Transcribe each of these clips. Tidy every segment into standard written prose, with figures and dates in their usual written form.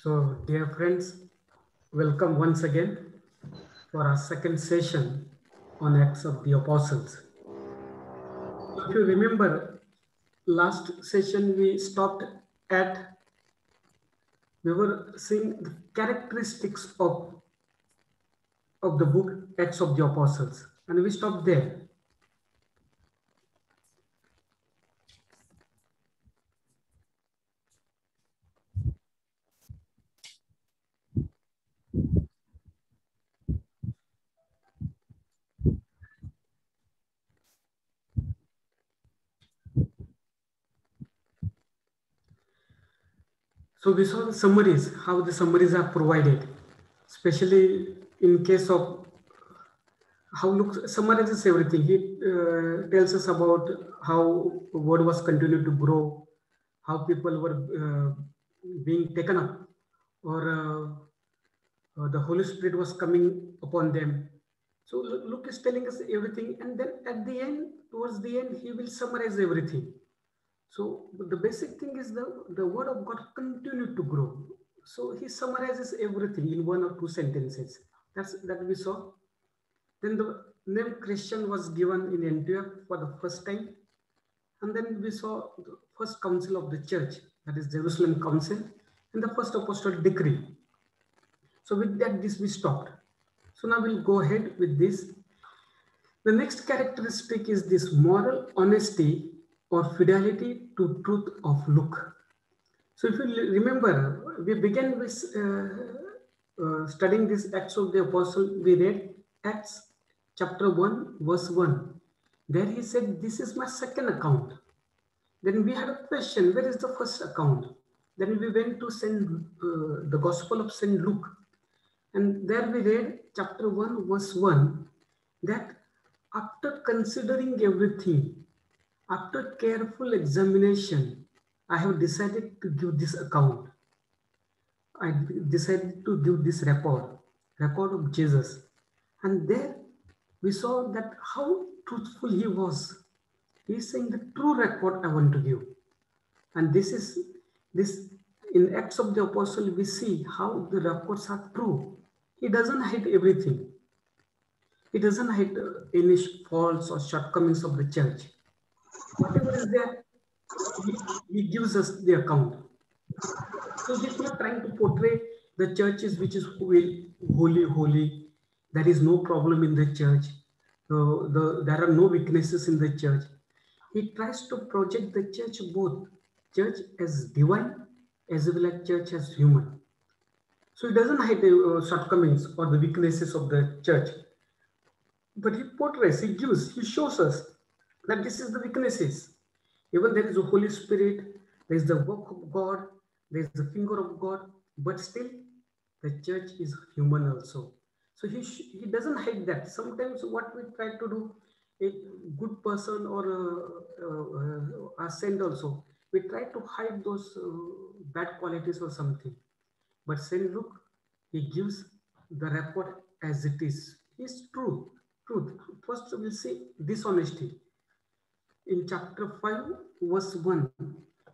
So, dear friends, welcome once again for our second session on Acts of the Apostles. If you remember, last session we stopped at, we were seeing the characteristics of the book Acts of the Apostles, and we stopped there. So we saw the summaries, how the summaries are provided, especially in case of how Luke summarizes everything. He tells us about how word was continued to grow, how people were being taken up, or the Holy Spirit was coming upon them. So Luke is telling us everything, and then at the end, towards the end, he will summarize everything. So the basic thing is the word of God continued to grow. So he summarizes everything in one or two sentences. That we saw. Then the name Christian was given in Antioch for the first time. And then we saw the first council of the church, that is Jerusalem Council, and the first apostolic decree. So with that, this we stopped. So now we'll go ahead with this. The next characteristic is this moral honesty or fidelity to truth of Luke. So if you remember, we began with studying this Acts of the Apostle. We read Acts chapter 1, verse 1. There he said, this is my second account. Then we had a question, where is the first account? Then we went to the Gospel of St. Luke. And there we read chapter 1, verse 1, that after considering everything, after careful examination, I have decided to give this account. I decided to give this record of Jesus. And there we saw that how truthful he was. He is saying the true record I want to give. And this in Acts of the Apostle, we see how the records are true. He doesn't hide everything. He doesn't hide any faults or shortcomings of the church. Whatever is there, he gives us the account. So he's not trying to portray the churches which is holy. There is no problem in the church. There are no weaknesses in the church. He tries to project the church both church as divine as well as church as human. So he doesn't hide the shortcomings or the weaknesses of the church. But he portrays, he shows us that this is the weaknesses. Even there is a Holy Spirit, there is the work of God, there is the finger of God, but still the church is human also. So he doesn't hide that. Sometimes what we try to do, a good person or a saint also, we try to hide those bad qualities or something. But Saint Luke, he gives the report as it is. It's truth. First we'll see dishonesty. In chapter 5, verse 1,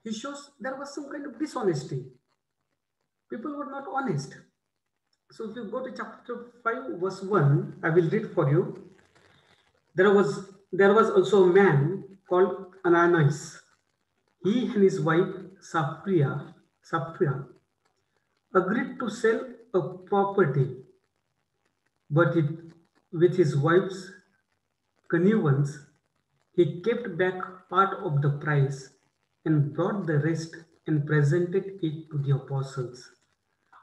he shows there was some kind of dishonesty. People were not honest. So if you go to chapter 5, verse 1, I will read for you. There was also a man called Ananias. He and his wife Sapphira agreed to sell a property, but with his wife's connivance, he kept back part of the price and brought the rest and presented it to the apostles.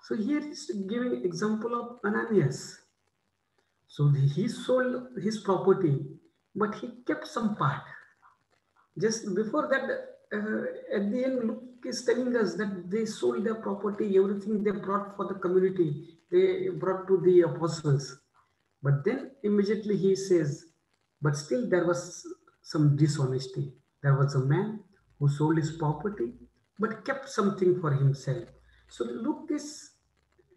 So here is giving example of Ananias. So he sold his property, but he kept some part. Just before that, at the end, Luke is telling us that they sold their property, everything they brought for the community, they brought to the apostles. But then immediately he says, but still there was some dishonesty. There was a man who sold his property, but kept something for himself. So Luke is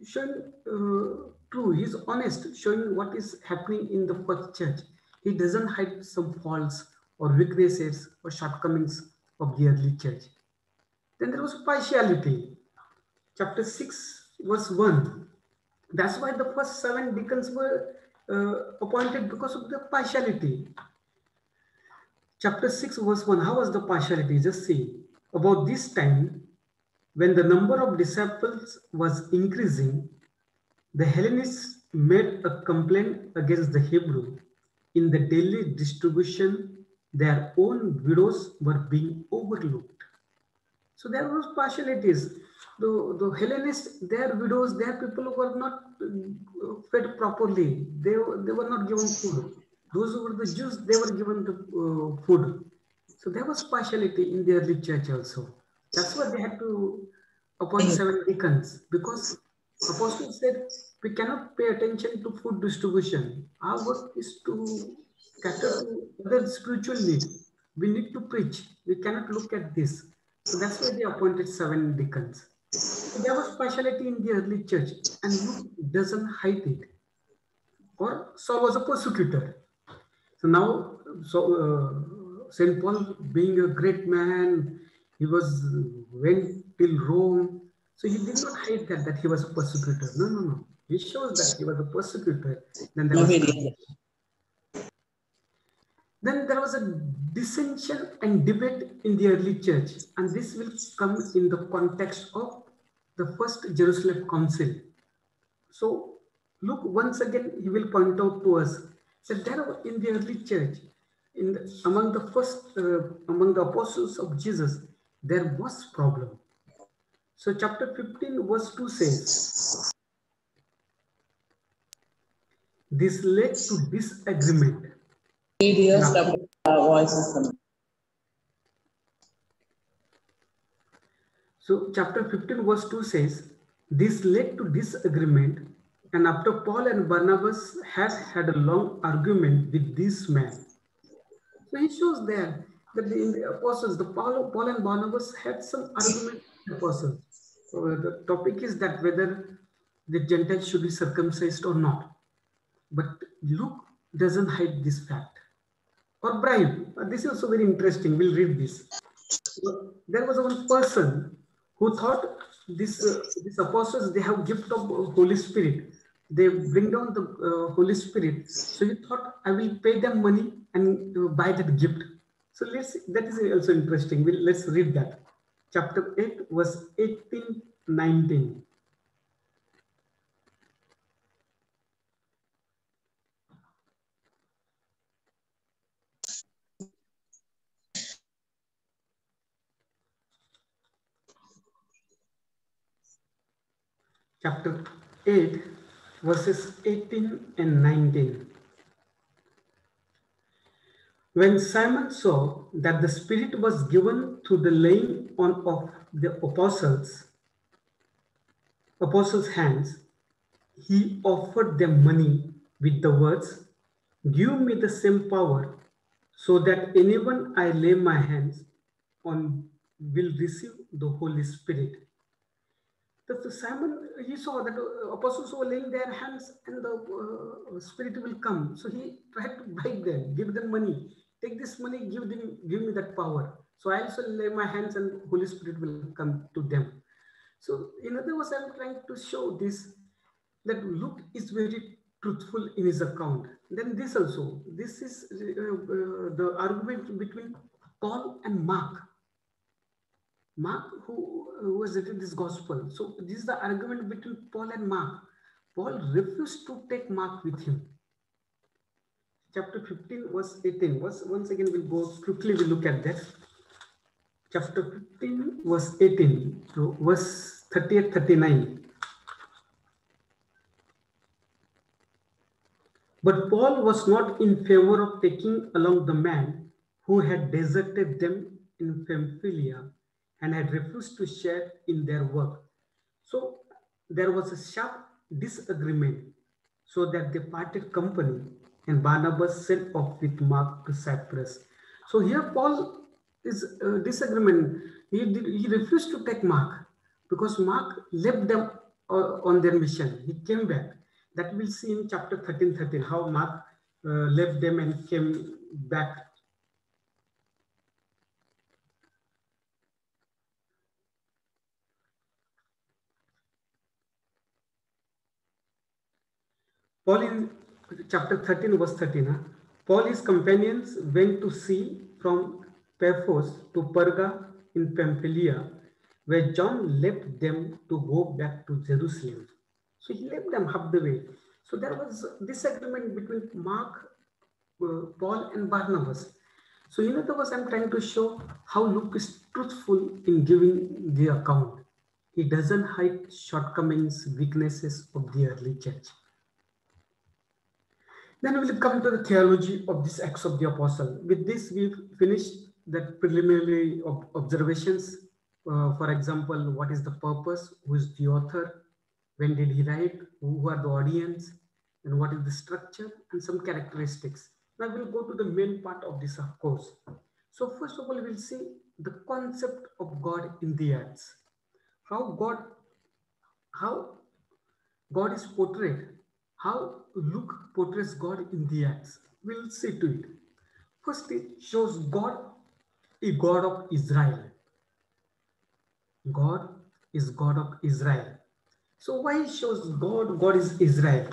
showing true, he's honest, showing what is happening in the first church. He doesn't hide some faults or weaknesses or shortcomings of the early church. Then there was partiality. Chapter 6, verse 1. That's why the first 7 deacons were appointed, because of the partiality. Chapter 6 verse 1, how was the partiality? Just see. About this time, when the number of disciples was increasing, the Hellenists made a complaint against the Hebrew. In the daily distribution, their own widows were being overlooked. So there was partialities. The Hellenists, their widows, their people were not fed properly. They were not given food. Those who were the Jews, they were given the food. So there was partiality in the early church also. That's why they had to appoint 7 deacons, because Apostle said, we cannot pay attention to food distribution. Our work is to cater to other spiritual need. We need to preach. We cannot look at this. So that's why they appointed 7 deacons. So there was partiality in the early church, and Luke doesn't hide it. Or Saul was a persecutor. So now, Saint Paul, being a great man, he went till Rome. So he did not hide that he was a persecutor. No. He shows that he was a persecutor. Then there was a dissension and debate in the early church, and this will come in the context of the first Jerusalem Council. So look, once again, he will point out to us that there in the early church, among the apostles of Jesus, there was problem. So chapter 15 verse 2 says, this led to disagreement. So chapter 15 verse 2 says, this led to disagreement, and after Paul and Barnabas had a long argument with this man. So he shows there that in the apostles, Paul and Barnabas had some argument with the apostles. So the topic is that whether the Gentiles should be circumcised or not. But Luke doesn't hide this fact. Or bribe. This is also very interesting. We'll read this. So there was one person who thought these apostles, they have gift of Holy Spirit. They bring down the Holy Spirit. So he thought, I will pay them money and buy that gift. So that is also interesting. Let's read that. Chapter 8, verse 18, 19. Chapter 8, verses 18 and 19. When Simon saw that the Spirit was given through the laying on of the apostles' hands, he offered them money with the words, give me the same power, so that anyone I lay my hands on will receive the Holy Spirit. So Simon, he saw that apostles were laying their hands and the Spirit will come. So he tried to bribe them, give them money. Take this money, give me that power. So I also lay my hands and Holy Spirit will come to them. So in other words, I'm trying to show this, that Luke is very truthful in his account. Then this also, this is the argument between Paul and Mark. Mark, who has written this gospel. So this is the argument between Paul and Mark. Paul refused to take Mark with him. Chapter 15, verse 18. Once again, we'll go quickly, we'll look at that. Chapter 15, verse 18 to verse 38, 39. But Paul was not in favor of taking along the man who had deserted them in Pamphylia and had refused to share in their work. So there was a sharp disagreement, so that they parted company, and Barnabas set off with Mark to Cyprus. So here Paul is disagreement. He refused to take Mark because Mark left them on their mission. He came back. That we'll see in chapter 13, how Mark left them and came back. Paul in chapter 13, verse 13, Paul his companions went to sea from Paphos to Perga in Pamphylia, where John left them to go back to Jerusalem. So he left them half the way. So there was disagreement between Mark, Paul and Barnabas. So in other words, I'm trying to show how Luke is truthful in giving the account. He doesn't hide shortcomings, weaknesses of the early church. Then we will come to the theology of this Acts of the Apostle. With this, we've finished the preliminary observations. For example, what is the purpose? Who is the author? When did he write? Who are the audience? And what is the structure? And some characteristics. Now we'll go to the main part of this course. So first of all, we'll see the concept of God in the Acts. How God is portrayed, how Luke portrays God in the Acts. We'll see to it. First, it shows God, a God of Israel. God is God of Israel. So why it shows God is Israel?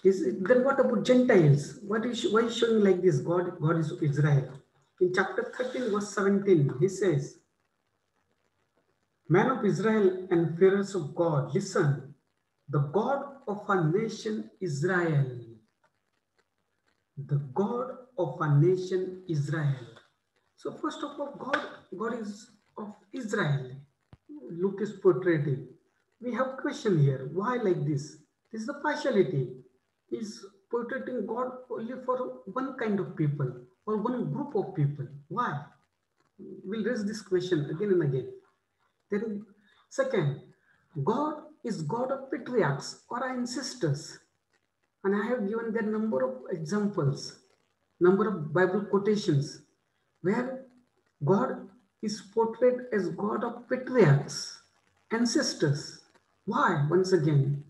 Then what about Gentiles? Why is showing like this? God is Israel. In chapter 13, verse 17, he says, "Men of Israel and fearers of God, listen. The God of our nation Israel." The God of our nation Israel. So first of all, God is of Israel. Luke is portrayed it. We have question here. Why like this? This is the partiality. He's portraying God only for one kind of people or one group of people. Why? We'll raise this question again and again. Then second, God is God of patriarchs or ancestors. And I have given there number of examples, number of Bible quotations where God is portrayed as God of patriarchs, ancestors. Why? Once again,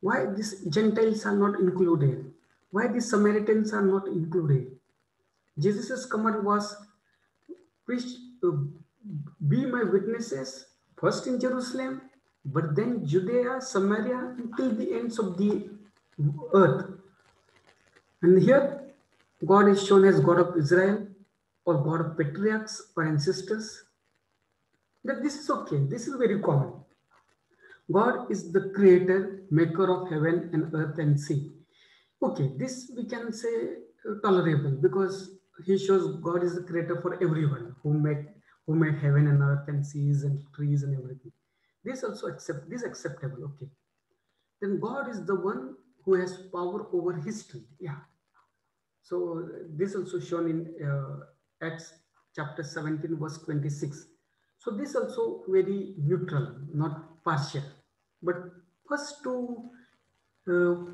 why these Gentiles are not included? Why these Samaritans are not included? Jesus' command was, "Preach, be my witnesses, first in Jerusalem, but then Judea, Samaria, until the ends of the earth." And here, God is shown as God of Israel or God of patriarchs or ancestors. That this is okay. This is very common. God is the creator, maker of heaven and earth and sea. Okay, this we can say tolerable because he shows God is the creator for everyone who made heaven and earth and seas and trees and everything. This also acceptable. Okay. Then God is the one who has power over history. Yeah. So this also shown in Acts chapter 17 verse 26. So this also very neutral, not partial. But first two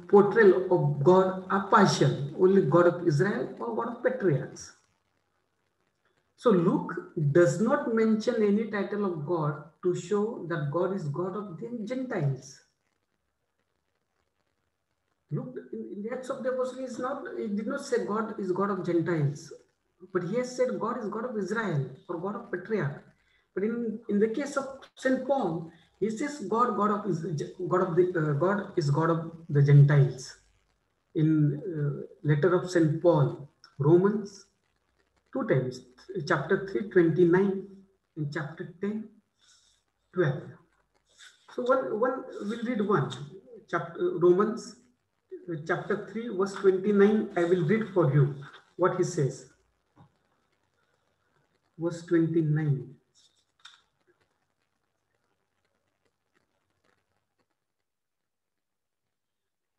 portrayal of God are partial, only God of Israel or God of patriarchs. So Luke does not mention any title of God to show that God is God of the Gentiles. Luke in the Acts of the Apostle he did not say God is God of Gentiles, but he has said God is God of Israel or God of patriarch. But in the case of Saint Paul, he says God is God of the Gentiles. In letter of Saint Paul, Romans, two times, chapter 3:29 and chapter 10:12. So one we'll read one chapter Romans chapter 3 verse 29. I will read for you what he says. Verse 29.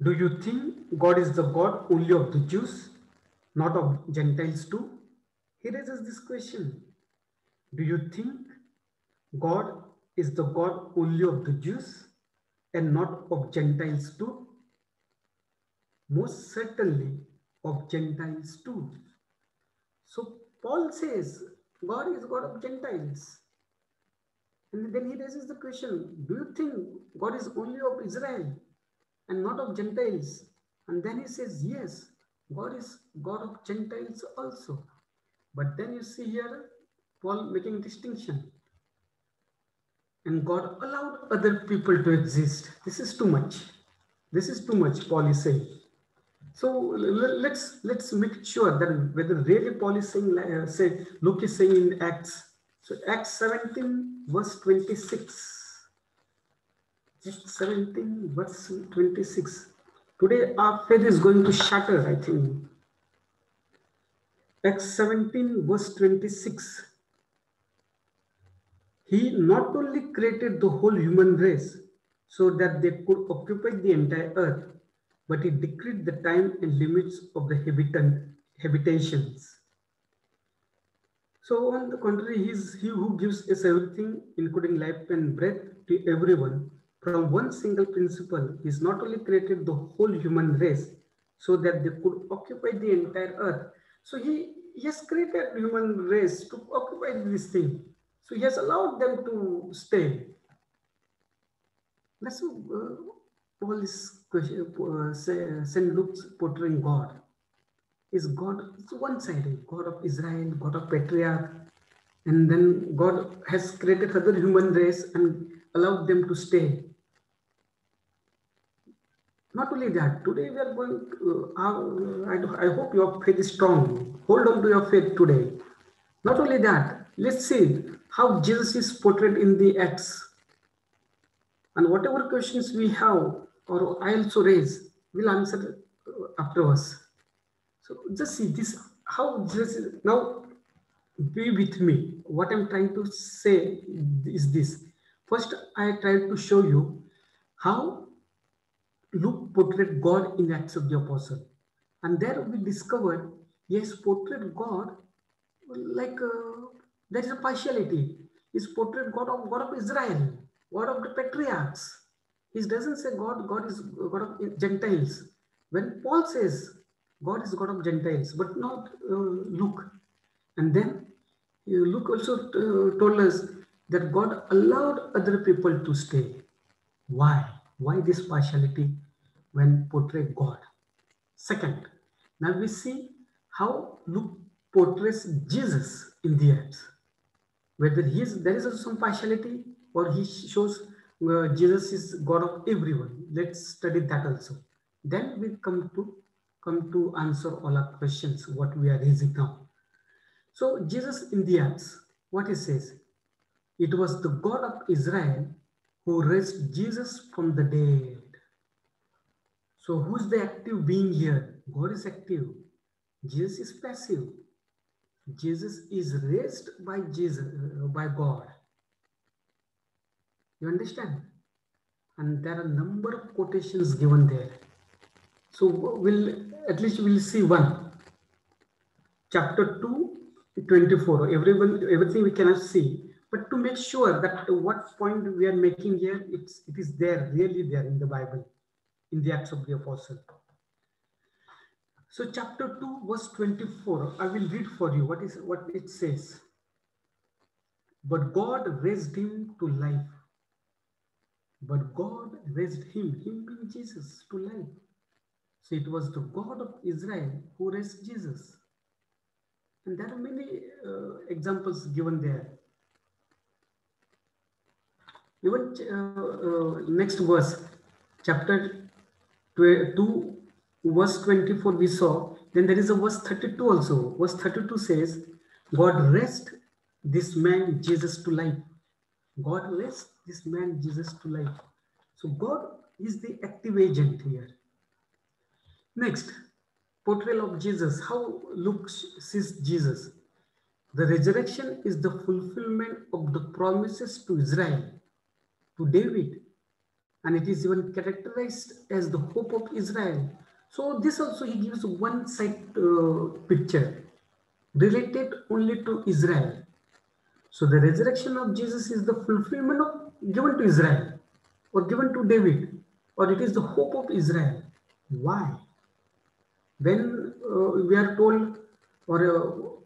Do you think God is the God only of the Jews, not of Gentiles too? He raises this question. Do you think God is the God only of the Jews and not of Gentiles too? Most certainly of Gentiles too. So Paul says God is God of Gentiles. And then he raises the question, do you think God is only of Israel and not of Gentiles? And then he says, yes, God is God of Gentiles also. But then you see here, Paul making distinction. And God allowed other people to exist. This is too much. This is too much, Paul is saying. So let's make sure that whether really Paul is saying, say Luke is saying in Acts. So Acts 17 verse 26. Acts 17 verse 26. Today our faith is going to shatter, I think. Acts 17 verse 26. He not only created the whole human race so that they could occupy the entire earth, but he decreed the time and limits of the habitations. So on the contrary, he is he who gives us everything, including life and breath, to everyone. From one single principle, he has not only created the whole human race so that they could occupy the entire earth. So he has created human race to occupy this thing. So he has allowed them to stay. That's all this question, St. Luke's portraying God. Is God, it's one-sided, God of Israel, God of patriarch, and then God has created other human race and allowed them to stay. Not only that, today we are going to, I hope your faith is strong. Hold on to your faith today. Not only that, let's see how Jesus is portrayed in the Acts. And whatever questions we have, or I also raise, we'll answer afterwards. So just see this, how Jesus, now be with me. What I'm trying to say is this. First, I tried to show you how Luke portrayed God in Acts of the Apostle. And there we discovered he has portrayed God like there is a partiality. He's portrayed God of Israel, God of the patriarchs. He doesn't say God is God of Gentiles. When Paul says God is God of Gentiles, but not Luke. And then Luke also told us that God allowed other people to stay. Why? Why this partiality when portrayed God? Second, now we see how Luke portrays Jesus in the Acts. Whether there is also some partiality or he shows Jesus is God of everyone. Let's study that also. Then we come to answer all our questions, what we are raising now. So Jesus in the Acts, what he says, it was the God of Israel who raised Jesus from the dead. So who's the active being here? God is active. Jesus is passive. Jesus is raised by by God. You understand? And there are a number of quotations given there. So we'll see one. Chapter 2, 24. Everything we cannot see. But to make sure that what point we are making here, it is there, really there in the Bible, in the Acts of the Apostle. So chapter 2, verse 24, I will read for you what it says. But God raised him to life. But God raised him being Jesus, to life. So it was the God of Israel who raised Jesus. And there are many examples given there. Even next verse, chapter 2, verse 24 we saw. Then there is a verse 32 also. Verse 32 says, God raised this man Jesus to life. God raised this man Jesus to life. So God is the active agent here. Next, portrayal of Jesus. How Luke sees Jesus. The resurrection is the fulfillment of the promises to Israel, to David, and it is even characterized as the hope of Israel. So this also he gives one side picture related only to Israel. So the resurrection of Jesus is the fulfillment of given to Israel or given to David, or it is the hope of Israel. Why? When we are told, or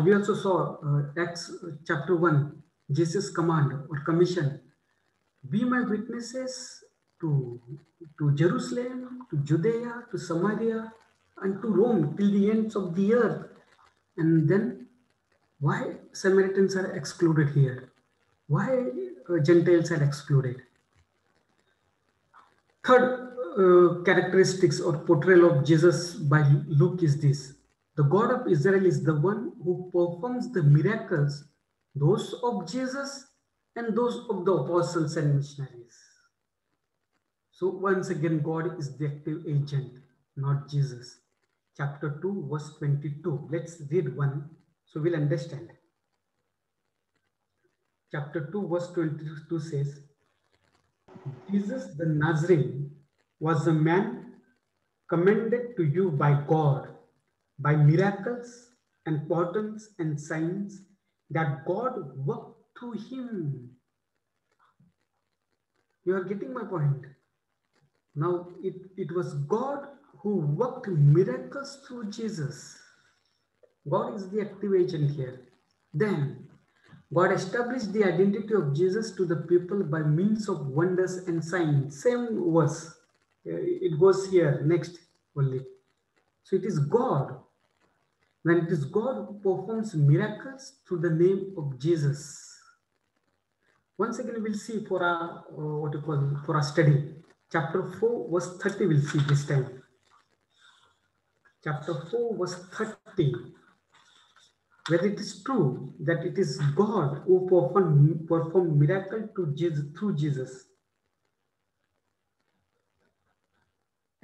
we also saw Acts chapter 1, Jesus' command or commission, be my witnesses to Jerusalem, to Judea, to Samaria, and to Rome till the ends of the earth. And then why Samaritans are excluded here? Why Gentiles are excluded? Third, characteristics or portrayal of Jesus by Luke is this. The God of Israel is the one who performs the miracles, those of Jesus and those of the apostles and missionaries. So once again, God is the active agent, not Jesus. Chapter 2, verse 22. Let's read one so we'll understand. Chapter 2, verse 22 says, Jesus the Nazarene was a man commended to you by God, by miracles and portents and signs that God worked through him. You are getting my point. Now, it was God who worked miracles through Jesus. God is the active agent here. Then, God established the identity of Jesus to the people by means of wonders and signs. Same verse. It goes here next only. So it is God. When it is God who performs miracles through the name of Jesus. Once again, we'll see for our for our study. Chapter 4, verse 30. We'll see this time. Chapter 4, verse 30. Whether it is true that it is God who performed miracle to Jesus, through Jesus.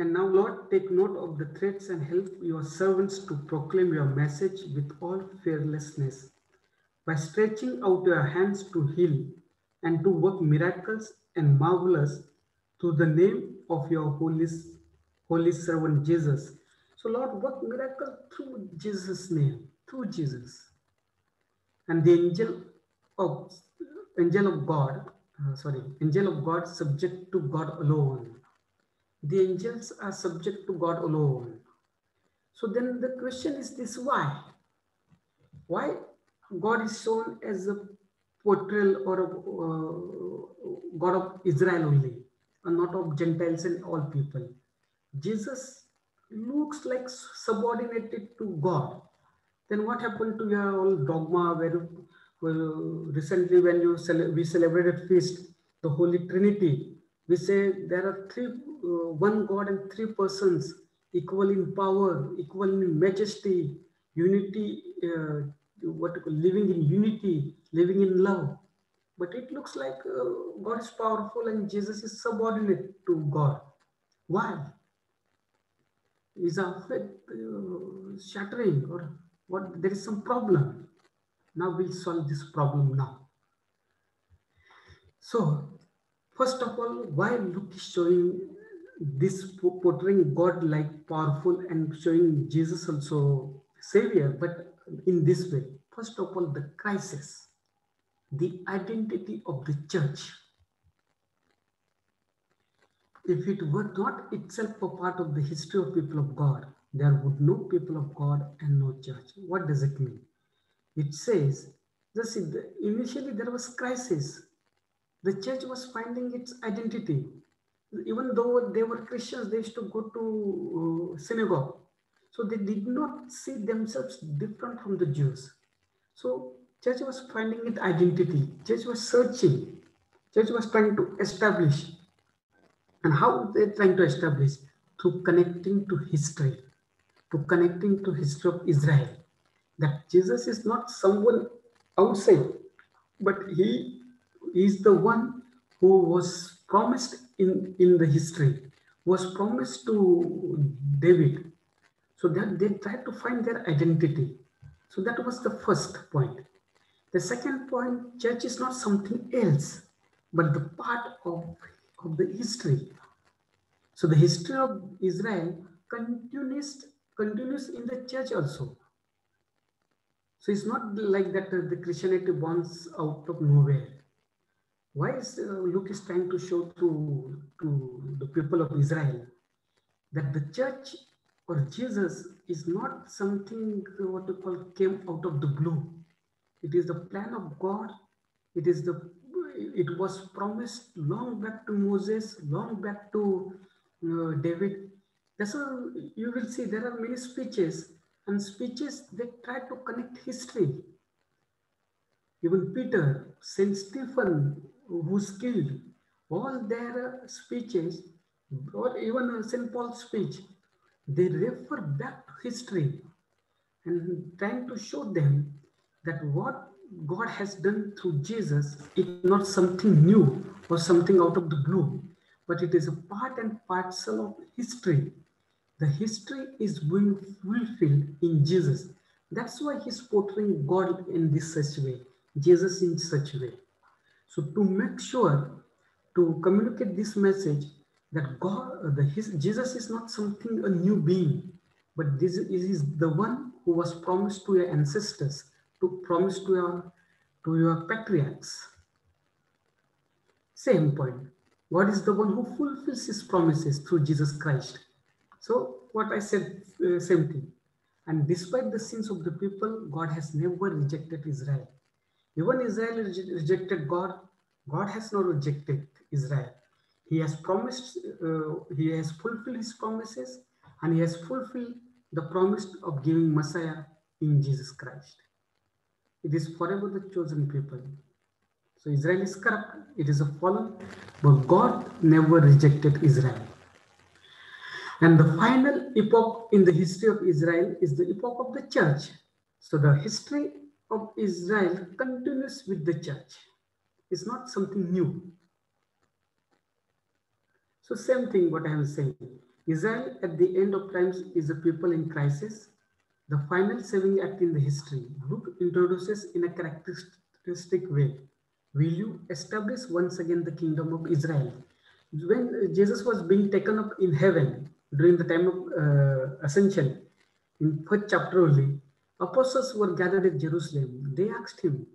And now, Lord, take note of the threats and help your servants to proclaim your message with all fearlessness, by stretching out your hands to heal and to work miracles and marvelous through the name of your holy servant Jesus. So, Lord, work miracle through Jesus' name, through Jesus. And the angel of God subject to God alone. The angels are subject to God alone. So then the question is this: why? Why God is shown as a portrayal or a God of Israel only, and not of Gentiles and all people? Jesus looks like subordinated to God. Then what happened to your whole dogma where recently when we celebrated feast, the Holy Trinity, we say there are one God and three persons, equal in power, equal in majesty, unity, living in unity, living in love. But it looks like God is powerful and Jesus is subordinate to God. Why? Is our faith shattering or what? There is some problem. Now we'll solve this problem now. So, first of all, why Luke is showing this, portraying God like powerful and showing Jesus also Savior, but in this way. First of all, the crisis, the identity of the church. If it were not itself a part of the history of people of God, there would no people of God and no church. What does it mean? It says, initially there was crisis. The church was finding its identity. Even though they were Christians, they used to go to synagogue. So they did not see themselves different from the Jews. So church was finding its identity. Church was searching. Church was trying to establish. And how they're trying to establish? Through connecting to history. To connecting to history of Israel. That Jesus is not someone outside, but he is the one who was promised in the history, was promised to David. So that they tried to find their identity. So that was the first point. The second point, church is not something else, but the part of the history. So the history of Israel continues in the church also. So it's not like that the Christianity borns out of nowhere. Why is Luke is trying to show to the people of Israel that the church or Jesus is not something what we call came out of the blue. It is the plan of God. It was promised long back to Moses, long back to David. That's why you will see there are many speeches, and speeches they try to connect history. Even Peter, Saint Stephen, who's killed, all their speeches or even St. Paul's speech, they refer back to history and trying to show them that what God has done through Jesus is not something new or something out of the blue, but it is a part and parcel of history. The history is being fulfilled in Jesus. That's why he's portraying God in this such way, Jesus in such way. So to make sure to communicate this message that Jesus is not something a new being, but this is the one who was promised to your ancestors, to promise to your patriarchs. Same point. God is the one who fulfills his promises through Jesus Christ. So what I said, same thing. And despite the sins of the people, God has never rejected Israel. Even Israel rejected God. God has not rejected Israel. He has promised, he has fulfilled his promises, and he has fulfilled the promise of giving Messiah in Jesus Christ. It is forever the chosen people. So Israel is corrupt, it is a fallen, but God never rejected Israel. And the final epoch in the history of Israel is the epoch of the church. So the history of Israel continues with the church. It's not something new. So same thing what I am saying. Israel at the end of times is a people in crisis. The final saving act in the history. Luke introduces in a characteristic way. Will you establish once again the kingdom of Israel? When Jesus was being taken up in heaven during the time of ascension, in first chapter only, apostles were gathered at Jerusalem. They asked him,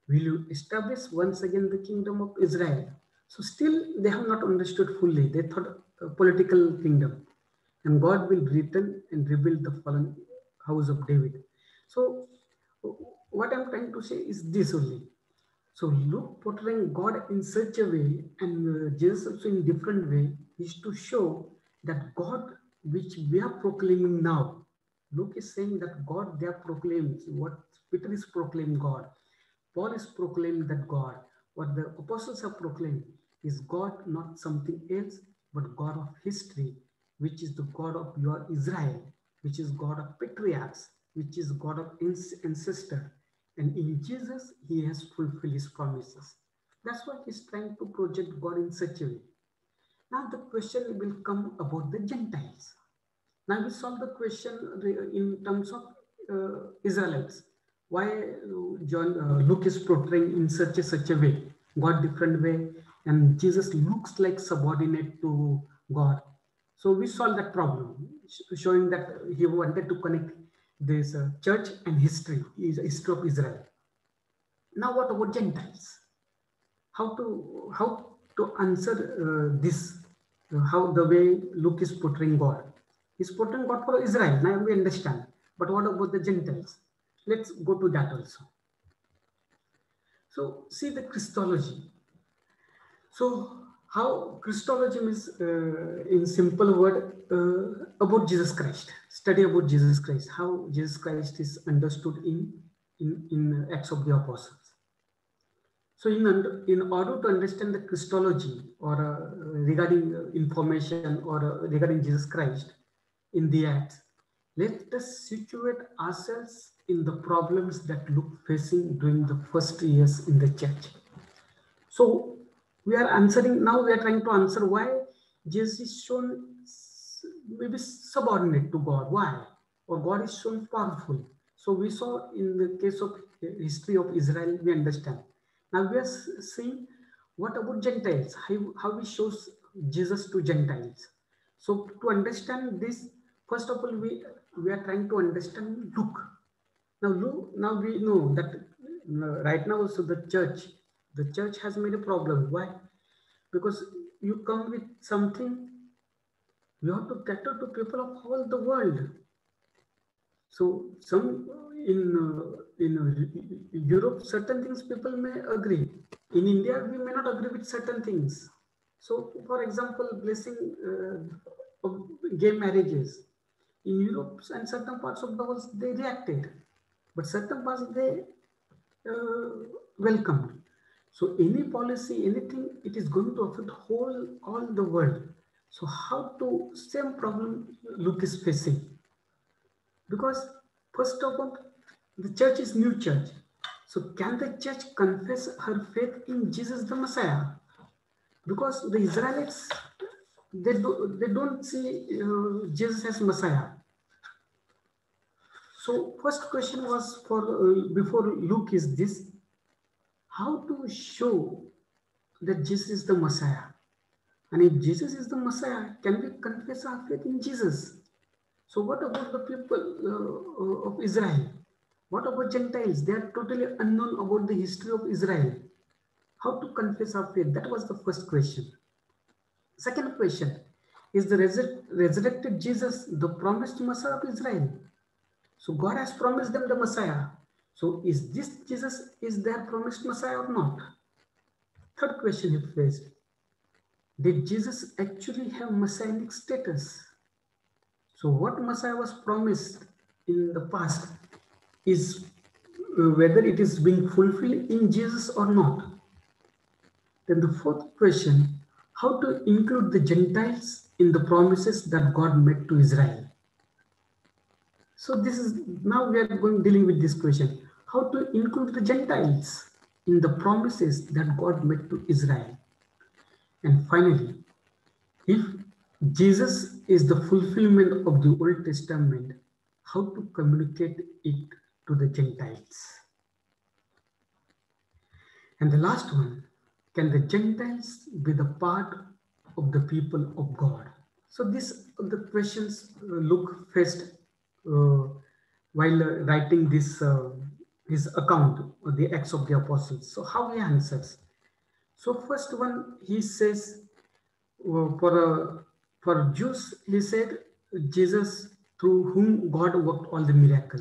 will you establish once again the kingdom of Israel? So still they have not understood fully. They thought a political kingdom. And God will return and rebuild the fallen house of David. So what I'm trying to say is this only. So Luke portraying God in such a way and Jesus also in different way is to show that God which we are proclaiming now. Luke is saying that God they are proclaimed. What Peter is proclaiming God. Paul is proclaiming that God. What the apostles are proclaiming is God not something else but God of history, which is the God of your Israel, which is God of patriarchs, which is God of ancestor. And in Jesus, he has fulfilled his promises. That's why he's trying to project God in such a way. Now the question will come about the Gentiles. Now we solve the question in terms of Israelites. Why Luke is portraying in such a way, God different way, and Jesus looks like subordinate to God. So we solve that problem, showing that he wanted to connect this church and history of Israel. Now what about Gentiles? How to answer this? How the way Luke is portraying God? He's portraying God for Israel. Now we understand. But what about the Gentiles? Let's go to that also. So see the Christology. So how Christology means, in simple word, about Jesus Christ. Study about Jesus Christ. How Jesus Christ is understood in Acts of the Apostles. So in order to understand the Christology or regarding information or regarding Jesus Christ in the Acts, let us situate ourselves in the problems that Luke facing during the first years in the church. So we are answering, now we are trying to answer why Jesus is shown maybe subordinate to God. Why? Or God is shown powerful. So we saw in the case of history of Israel, we understand. Now we are seeing what about Gentiles, how he shows Jesus to Gentiles. So to understand this, first of all, we are trying to understand Luke. Now we know that right now also the church has made a problem. Why? Because you come with something, you have to cater to people of all the world. So some in Europe, certain things people may agree. In India, we may not agree with certain things. So, for example, blessing of gay marriages in Europe and certain parts of the world, they reacted, but certain parts they welcomed. So, any policy, anything, it is going to affect all the world. So how to, same problem Luke is facing. Because first of all, the church is new church. So can the church confess her faith in Jesus the Messiah? Because the Israelites, they don't see Jesus as Messiah. So first question was for before Luke is this: how to show that Jesus is the Messiah? And if Jesus is the Messiah, can we confess our faith in Jesus? So what about the people of Israel? What about Gentiles? They are totally unknown about the history of Israel. How to confess our faith? That was the first question. Second question: is the resurrected Jesus the promised Messiah of Israel? So God has promised them the Messiah. So is this Jesus is their promised Messiah or not? Third question he faced: did Jesus actually have messianic status? So what Messiah was promised in the past is whether it is being fulfilled in Jesus or not. Then the fourth question: how to include the Gentiles in the promises that God made to Israel? So this is, now we are dealing with this question: how to include the Gentiles in the promises that God made to Israel? And finally, if Jesus is the fulfillment of the Old Testament, how to communicate it to the Gentiles? And the last one: can the Gentiles be the part of the people of God? So these are the questions Luke faced while writing this his account of the Acts of the Apostles. So how he answers? So first one, he says for Jews, he said Jesus through whom God worked all the miracle.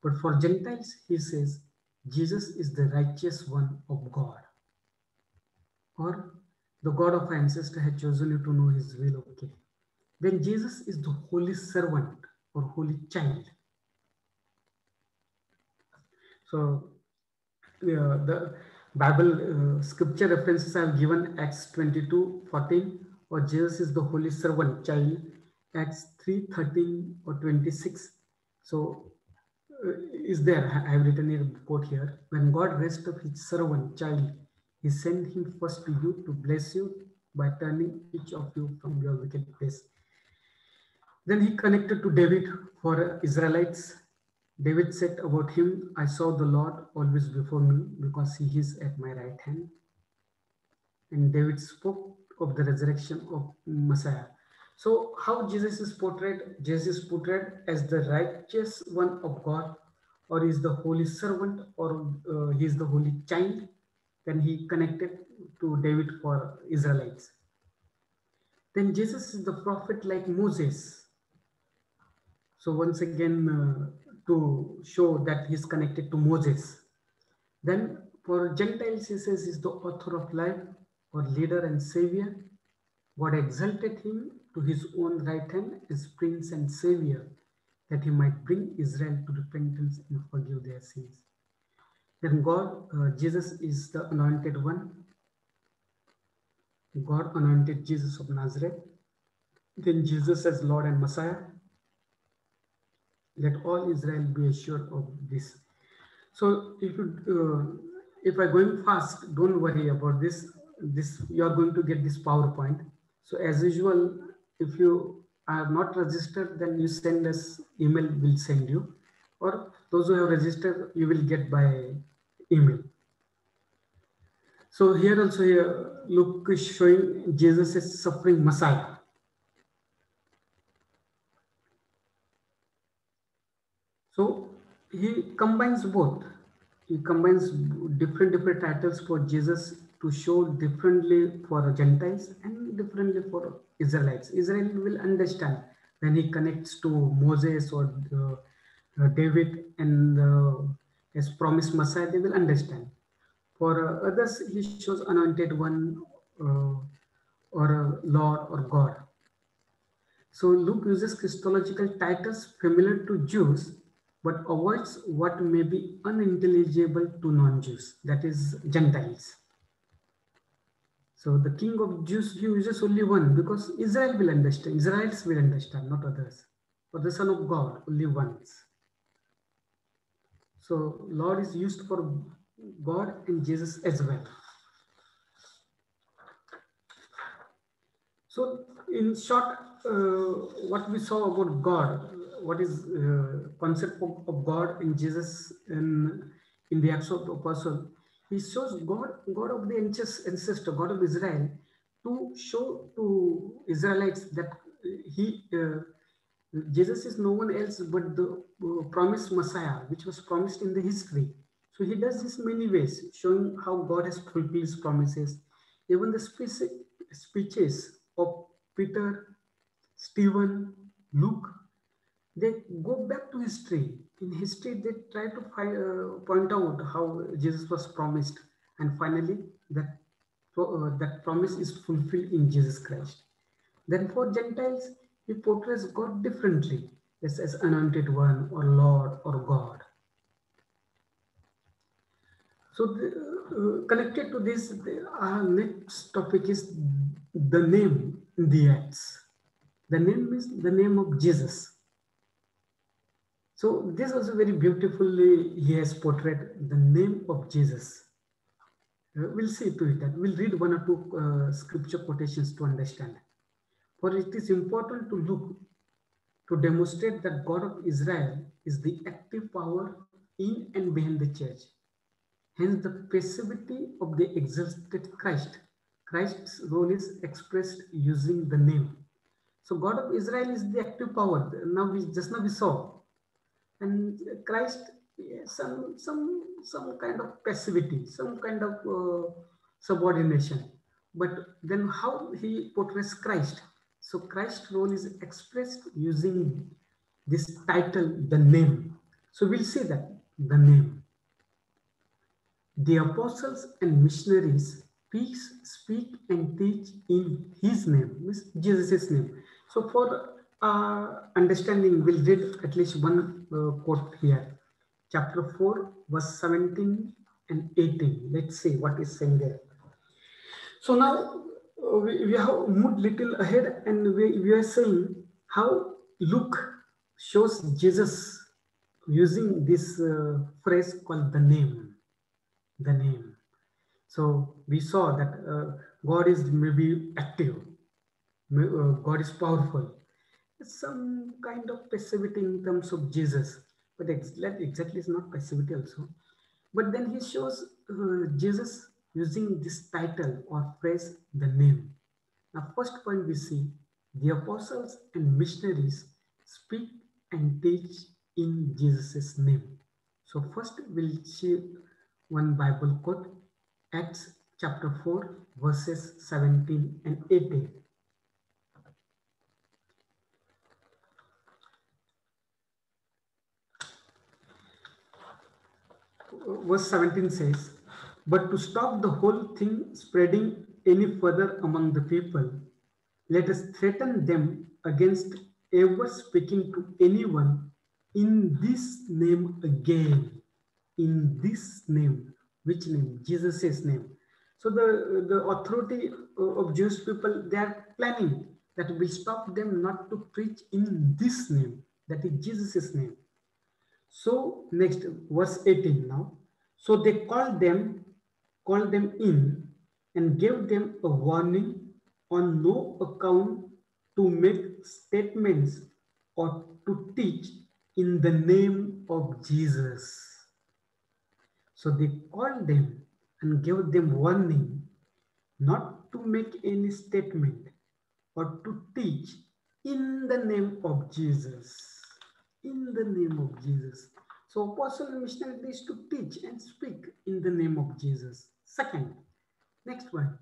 But for Gentiles, he says Jesus is the righteous one of God, or the God of our ancestor had chosen you to know his will. Okay. Then Jesus is the holy servant or holy child. So the Bible scripture references I have given: Acts 22:14, or Jesus is the holy servant child, Acts 3:13 or 26. So is there, I have written a quote here: when God raised up his servant child, he sent him first to you to bless you by turning each of you from your wicked ways. Then he connected to David for Israelites. David said about him, I saw the Lord always before me because he is at my right hand. And David spoke of the resurrection of Messiah. So how Jesus is portrayed? Jesus is portrayed as the righteous one of God, or is the holy servant, or he is the holy child. Then he connected to David for Israelites. Then Jesus is the prophet like Moses. So once again, to show that he's connected to Moses. Then for Gentiles, he says he's the author of life, or leader and savior. God exalted him to his own right hand as prince and savior, that he might bring Israel to repentance and forgive their sins. Then Jesus is the anointed one. God anointed Jesus of Nazareth. Then Jesus as Lord and Messiah. Let all Israel be assured of this. So if I'm going fast, don't worry about this. You are going to get this PowerPoint. So as usual, if you are not registered, then you send us email, we'll send you. Or those who have registered, you will get by email. So here also, Luke is showing Jesus is suffering Messiah. So he combines both. He combines different titles for Jesus to show differently for Gentiles and differently for Israelites. Israel will understand when he connects to Moses or David and his promised Messiah, they will understand. For others, he shows anointed one or Lord or God. So Luke uses Christological titles familiar to Jews, but avoids what may be unintelligible to non-Jews, that is Gentiles. So the king of Jews uses only one because Israel will understand, Israelites will understand, not others. For the Son of God, only once. So Lord is used for God and Jesus as well. So in short, what we saw about God, what is concept of God in Jesus in the Acts of the Apostle, he shows God of the ancestor, God of Israel, to show to Israelites that he Jesus is no one else but the promised Messiah, which was promised in the history. So he does this many ways, showing how God has fulfilled his promises. Even the speeches of Peter, Stephen, Luke, they go back to history. In history, they try to point out how Jesus was promised, and finally, that promise is fulfilled in Jesus Christ. Then for Gentiles, he portrays God differently, as anointed one or Lord or God. So connected to this, our next topic is the name in the Acts. The name is the name of Jesus. So this also very beautifully he has portrayed the name of Jesus. We'll see to it that we'll read one or two scripture quotations to understand. For it is important to look to demonstrate that God of Israel is the active power in and behind the church. Hence the passivity of the exalted Christ. Christ's role is expressed using the name. So God of Israel is the active power. Now we saw, and Christ, some kind of passivity, some kind of subordination. But then how he portrays Christ? So Christ's role is expressed using this title, the name. So we'll see that the name. The apostles and missionaries speak and teach in his name, Jesus' name. So for understanding, we'll read at least one quote here. Chapter 4, verse 17 and 18. Let's see what is saying there. So now we have moved little ahead, and we are seeing how Luke shows Jesus using this phrase called the name. The name. So we saw that God is maybe active, God is powerful. Some kind of passivity in terms of Jesus, but exactly is not passivity also. But then he shows Jesus using this title or phrase, the name. Now, first point we see the apostles and missionaries speak and teach in Jesus' name. So first we'll see one Bible quote, Acts chapter 4, verses 17 and 18. Verse 17 says, but to stop the whole thing spreading any further among the people, let us threaten them against ever speaking to anyone in this name again. In this name. Which name? Jesus' name. So the authority of Jewish people, they are planning that will stop them not to preach in this name, that is Jesus' name. So next, verse 18 now. So they called them in and gave them a warning, on no account to make statements or to teach in the name of Jesus. So they called them and gave them warning not to make any statement or to teach in the name of Jesus. In the name of Jesus. So apostle and missionary is to teach and speak in the name of Jesus. Second, next one.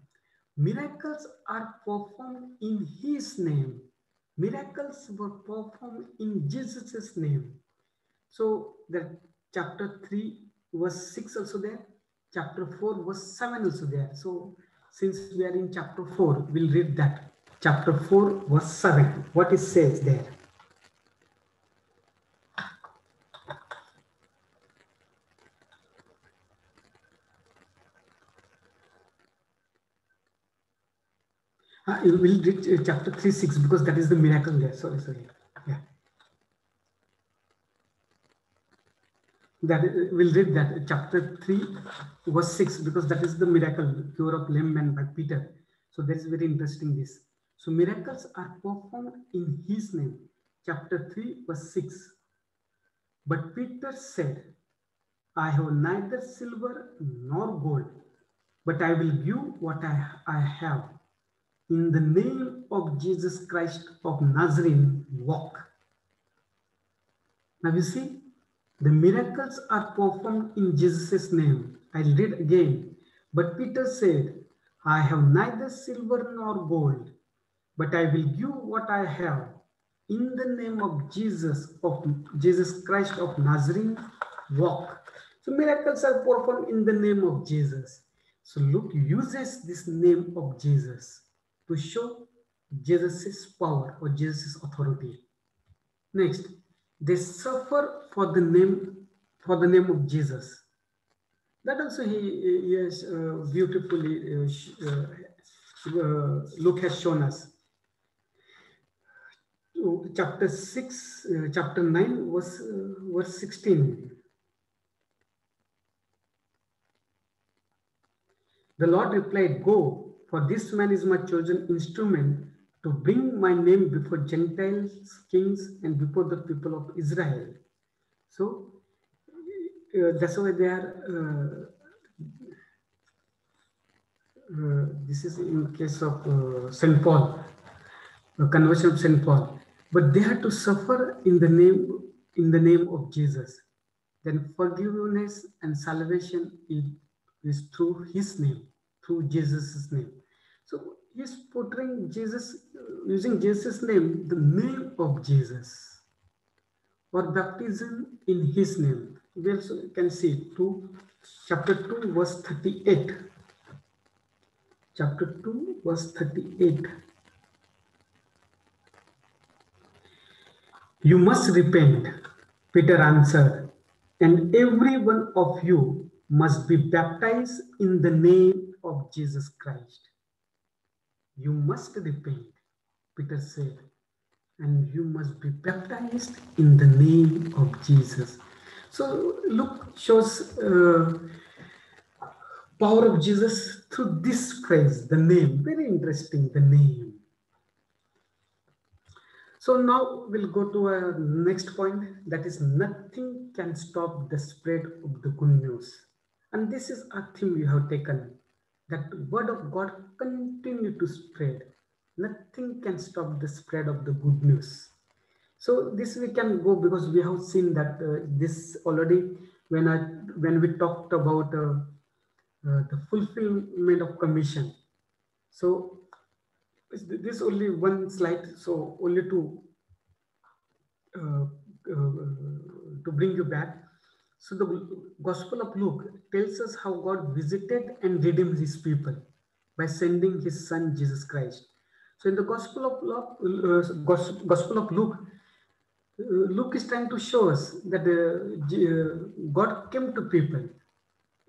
Miracles are performed in his name. Miracles were performed in Jesus' name. So the chapter 3 verse 6 also there, chapter 4 verse 7 also there. So since we are in chapter 4, we'll read that. Chapter 4 verse 7, what it says there. We'll read chapter 3, 6 because that is the miracle there. Sorry. Yeah. That we'll read that chapter 3, verse 6 because that is the miracle, cure of lame man by Peter. So that's very interesting. This. So miracles are performed in His name. Chapter 3, verse 6. But Peter said, I have neither silver nor gold, but I will give what I have. In the name of Jesus Christ of Nazarene, walk. Now you see, the miracles are performed in Jesus' name. I'll read again. But Peter said, I have neither silver nor gold, but I will give what I have. In the name of Jesus Christ of Nazarene, walk. So miracles are performed in the name of Jesus. So Luke uses this name of Jesus to show Jesus' power or Jesus' authority. Next, they suffer for the name of Jesus. That also he has beautifully Luke has shown us. Chapter 6, chapter 9, verse 16. The Lord replied, go, for this man is my chosen instrument to bring my name before Gentiles, kings, and before the people of Israel. So that's why they are, this is in case of St. Paul, conversion of St. Paul. But they had to suffer in the name of Jesus. Then forgiveness and salvation is through His name, through Jesus' name. So he's portraying Jesus, using Jesus' name, the name of Jesus, or baptism in His name. We also can see chapter 2, verse 38. Chapter 2, verse 38. You must repent, Peter answered, and every one of you must be baptized in the name of Jesus Christ. You must repent, Peter said, and you must be baptized in the name of Jesus. So Luke shows power of Jesus through this phrase, the name. Very interesting, the name. So now we'll go to our next point, that is nothing can stop the spread of the good news. And this is a theme we have taken, that word of God continue to spread. Nothing can stop the spread of the good news. So this we can go because we have seen that this already when we talked about the fulfillment of commission. So this only one slide, so only uh, to bring you back. So the Gospel of Luke tells us how God visited and redeemed His people by sending His Son Jesus Christ. So in the Gospel of Luke, Luke is trying to show us that God came to people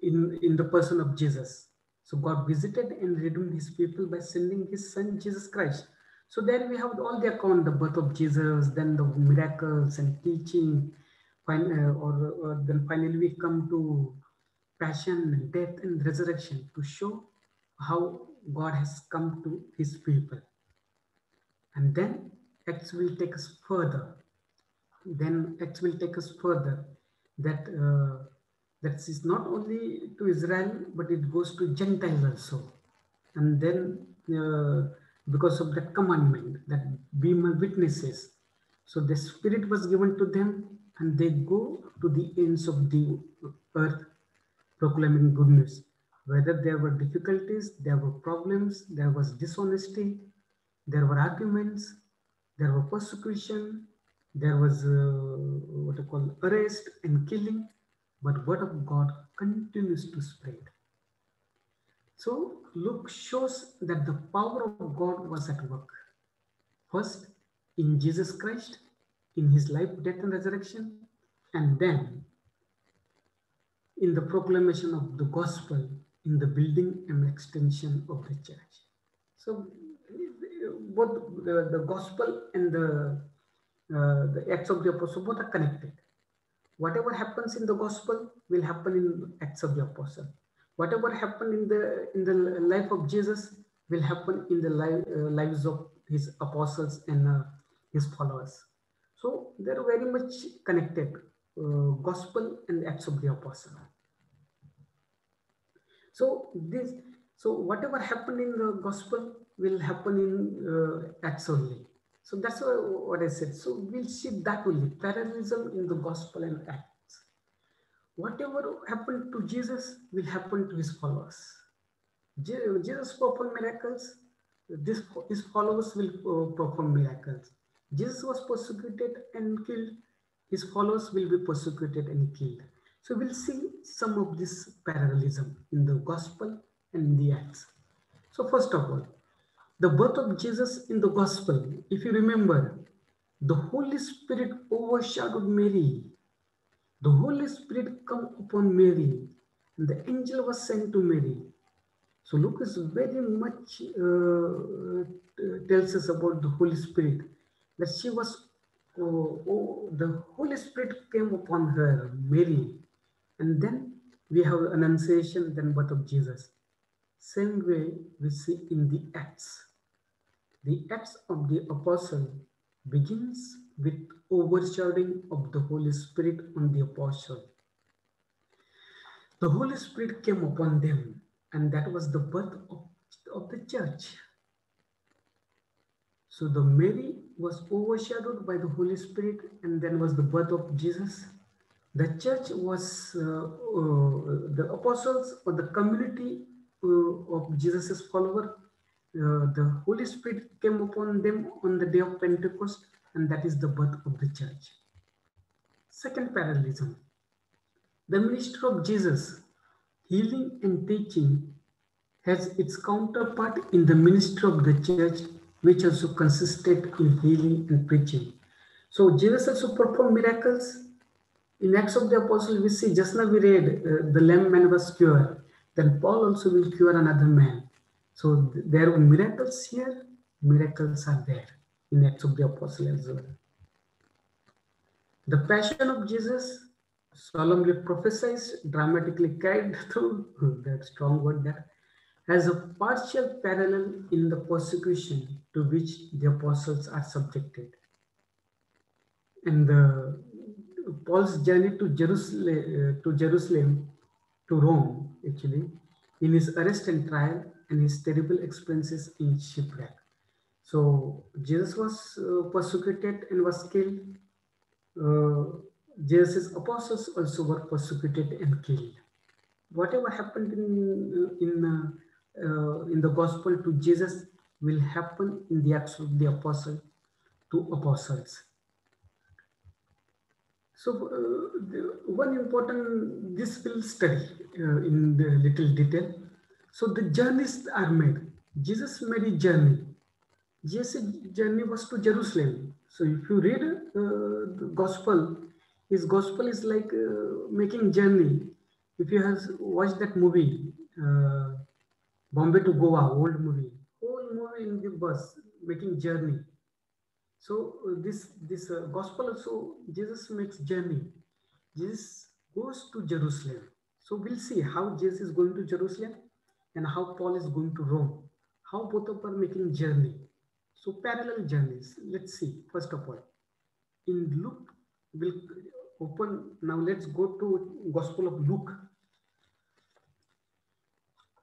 in the person of Jesus. So God visited and redeemed His people by sending His Son Jesus Christ. So then we have all the account, the birth of Jesus, then the miracles and teaching, or then finally we come to passion, death, and resurrection to show how God has come to His people. And then Acts will take us further. That that is not only to Israel, but it goes to Gentiles also. And then because of that commandment, that be my witnesses. So the Spirit was given to them, and they go to the ends of the earth proclaiming good news. Whether there were difficulties, there were problems, there was dishonesty, there were arguments, there were persecution, there was what I call arrest and killing, but word of God continues to spread. So Luke shows that the power of God was at work. First, in Jesus Christ, in His life, death, and resurrection, and then in the proclamation of the gospel, in the building and extension of the church. So both the gospel and the Acts of the Apostle both are connected. Whatever happens in the gospel will happen in Acts of the Apostle. Whatever happened in the life of Jesus will happen in the lives of his apostles and his followers. So they're very much connected, gospel and Acts of the Apostle. So whatever happened in the gospel will happen in Acts only. So that's what I said. So we'll see that only, parallelism in the gospel and Acts. Whatever happened to Jesus will happen to his followers. Jesus performed miracles. His followers will perform miracles. Jesus was persecuted and killed. His followers will be persecuted and killed. So we'll see some of this parallelism in the gospel and in the Acts. So first of all, the birth of Jesus in the gospel, if you remember, the Holy Spirit overshadowed Mary. The Holy Spirit come upon Mary, and the angel was sent to Mary. So Lucas very much tells us about the Holy Spirit, that she was, the Holy Spirit came upon her, Mary, and then we have Annunciation, then birth of Jesus. Same way we see in the Acts. The Acts of the Apostle begins with overshadowing of the Holy Spirit on the apostle. The Holy Spirit came upon them, and that was the birth of the church. So the Mary was overshadowed by the Holy Spirit, and then was the birth of Jesus. The church was the apostles or the community of Jesus's follower. The Holy Spirit came upon them on the day of Pentecost, and that is the birth of the church. Second parallelism. The ministry of Jesus, healing and teaching, has its counterpart in the ministry of the church, which also consisted in healing and preaching. So Jesus also performed miracles. In Acts of the Apostles, we see, just now we read, the lame man was cured. Then Paul also will cure another man. So there are miracles here, miracles are there in Acts of the Apostles as well. The passion of Jesus, solemnly prophesied, dramatically carried through, that strong word there, has a partial parallel in the persecution to which the apostles are subjected. And Paul's journey to Jerusalem, to Rome, actually, in his arrest and trial, and his terrible experiences in shipwreck. So Jesus was persecuted and was killed. Jesus' apostles also were persecuted and killed. Whatever happened in the gospel to Jesus will happen in the Acts of the Apostle to apostles. So one important, this will study in the little detail. So the journeys are made. Jesus made a journey. Jesus' journey was to Jerusalem. So if you read the gospel, his gospel is like making journey. If you have watched that movie, Bombay to Goa, old movie, whole movie in the bus, making journey. So this gospel also, Jesus makes journey. Jesus goes to Jerusalem. So we'll see how Jesus is going to Jerusalem and how Paul is going to Rome. How both of them are making journey. So parallel journeys. Let's see. First of all, in Luke, we'll open. Now let's go to Gospel of Luke.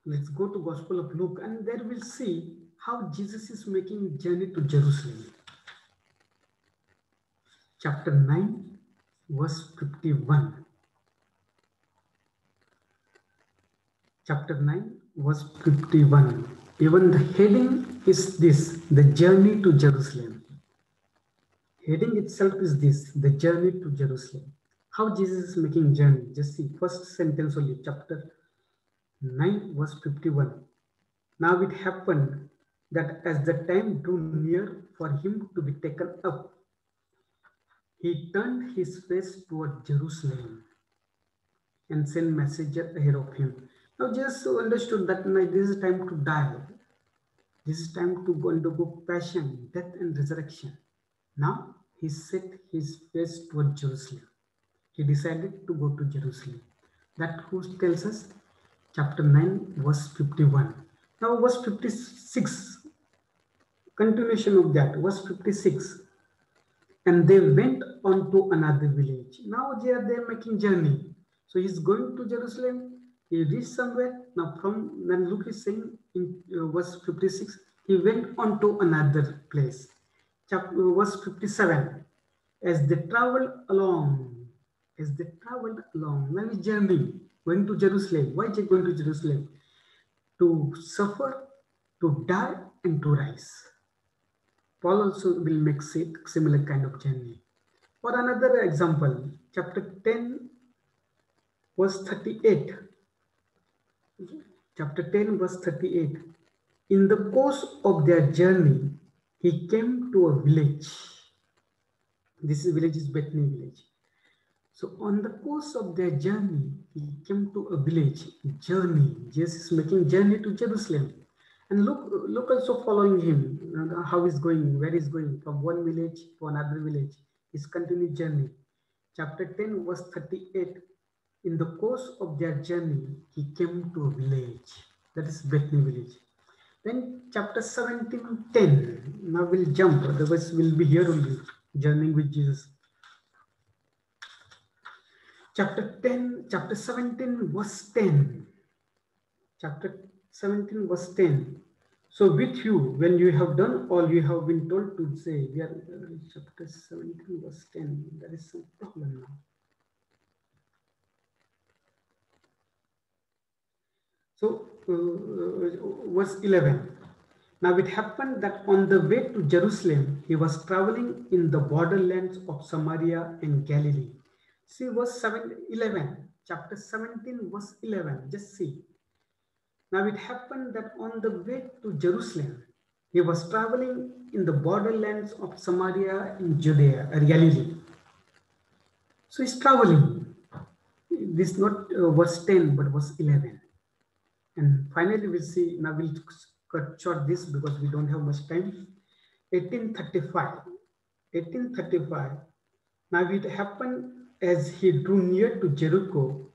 Let's go to Gospel of Luke, and there we'll see how Jesus is making journey to Jerusalem. Chapter 9, verse 51. Chapter 9, verse 51. Even the heading is this, the journey to Jerusalem. Heading itself is this, the journey to Jerusalem. How Jesus is making journey. Just see, first sentence only, chapter 9, verse 51. Now it happened that as the time drew near for him to be taken up, he turned his face toward Jerusalem and sent messenger ahead of him. Now Jesus understood that this is time to die. This is time to go undergo passion, death, and resurrection. Now he set his face toward Jerusalem. He decided to go to Jerusalem. That who tells us chapter 9, verse 51. Now, verse 56, continuation of that, verse 56. And they went on to another village. Now they are there making journey. So he's going to Jerusalem. He reached somewhere. Now from when Luke is saying in verse 56, he went on to another place. Verse 57. As they traveled along, when we journey, going to Jerusalem. Why are they going to Jerusalem? To suffer, to die, and to rise. Paul also will make similar kind of journey. For another example, chapter 10, verse 38. Chapter 10, verse 38. In the course of their journey, he came to a village. This village is Bethany village. So on the course of their journey, he came to a village. Journey. Jesus is making journey to Jerusalem. And look also following him, how he's going, where he's going, from one village to another village. His continued journey. Chapter 10, verse 38. In the course of their journey, he came to a village. That is Bethany village. Then chapter 17, 10. Now we'll jump, otherwise we'll be here only, journeying with Jesus. Chapter 17, verse 10. Chapter 17, verse 10. So with you, when you have done all you have been told to say, we are chapter 17, verse 10. There is some problem now. So verse 11. Now it happened that on the way to Jerusalem, he was traveling in the borderlands of Samaria and Galilee. See verse 11, chapter 17, verse 11. Just see. Now it happened that on the way to Jerusalem, he was traveling in the borderlands of Samaria and Judea, or Galilee. So he's traveling. This is not verse 10, but verse 11. And finally, we'll see. Now we'll cut short this because we don't have much time. 1835. Now it happened as he drew near to Jericho.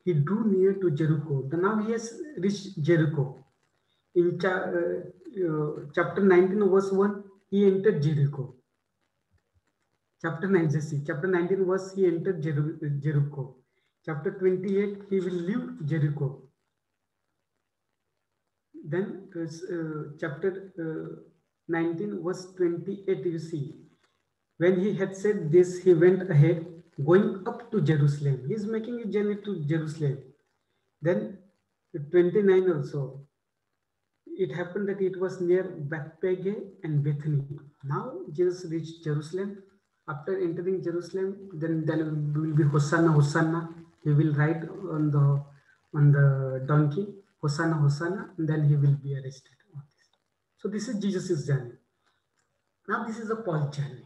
Now he has reached Jericho. In chapter 19, verse 1, he entered Jericho. Chapter 19 verse, he entered Jericho. Chapter 28, he will leave Jericho. Then chapter 19, verse 28, you see. When he had said this, he went ahead, going up to Jerusalem. He is making a journey to Jerusalem. Then 29 also. It happened that it was near Bethphage and Bethany. Now Jesus reached Jerusalem. After entering Jerusalem, then will be Hosanna, Hosanna. He will ride on the donkey, Hosanna, Hosanna, and then he will be arrested. So this is Jesus' journey. Now this is a Paul journey.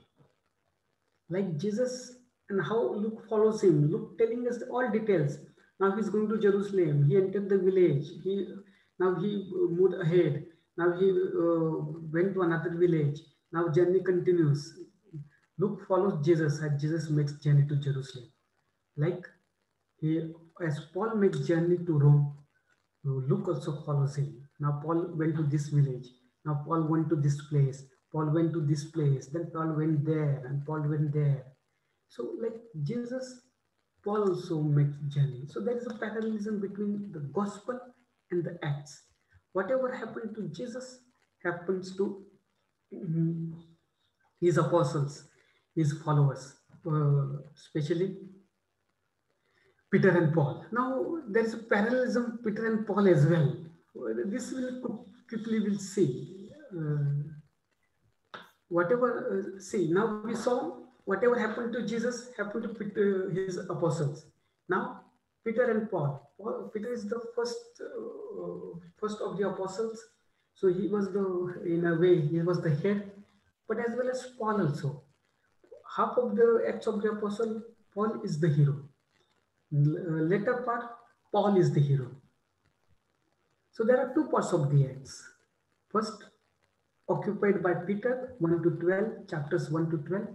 Like Jesus and how Luke follows him. Luke telling us all details. Now he's going to Jerusalem. He entered the village. Now he moved ahead. Now he went to another village. Now journey continues. Luke follows Jesus as Jesus makes journey to Jerusalem. Like as Paul makes journey to Rome, Luke also follows him. Now Paul went to this village. Now Paul went to this place. Paul went to this place. Then Paul went there, and Paul went there. So like Jesus, Paul also makes journey. So there is a parallelism between the gospel and the acts. Whatever happened to Jesus happens to his apostles, his followers, especially Peter and Paul. Now there is a parallelism Peter and Paul as well. This will quickly we'll see. See, now we saw whatever happened to Jesus happened to Peter, his apostles. Now Peter and Paul. Peter is the first of the apostles. So he was in a way, he was the head, but as well as Paul also. Half of the Acts of the Apostle, Paul is the hero. Later part, Paul is the hero. So there are two parts of the Acts. First, occupied by Peter, 1 to 12, chapters 1 to 12,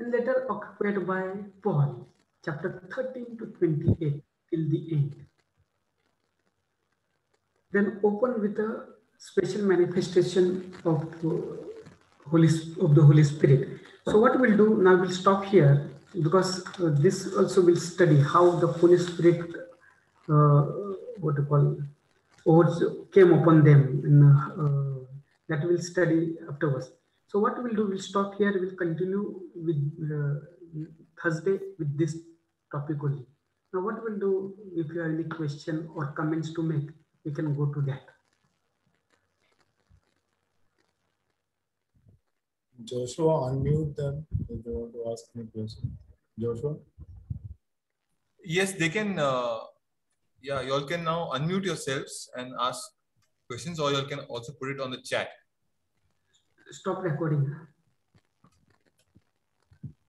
and later occupied by Paul, chapter 13 to 28, till the end. Then open with a special manifestation of the Holy Spirit. So what we'll do now, we'll stop here, because this also will study how the Holy Spirit, what you call, came upon them, and that we'll study afterwards. So what we'll do, we'll stop here. We'll continue with Thursday with this topic only. Now what we'll do, if you have any question or comments to make, we can go to that. Joshua, unmute them if they want to ask any question. Joshua? Yes, they can. Yeah, you all can now unmute yourselves and ask questions, or you all can also put it on the chat. Stop recording.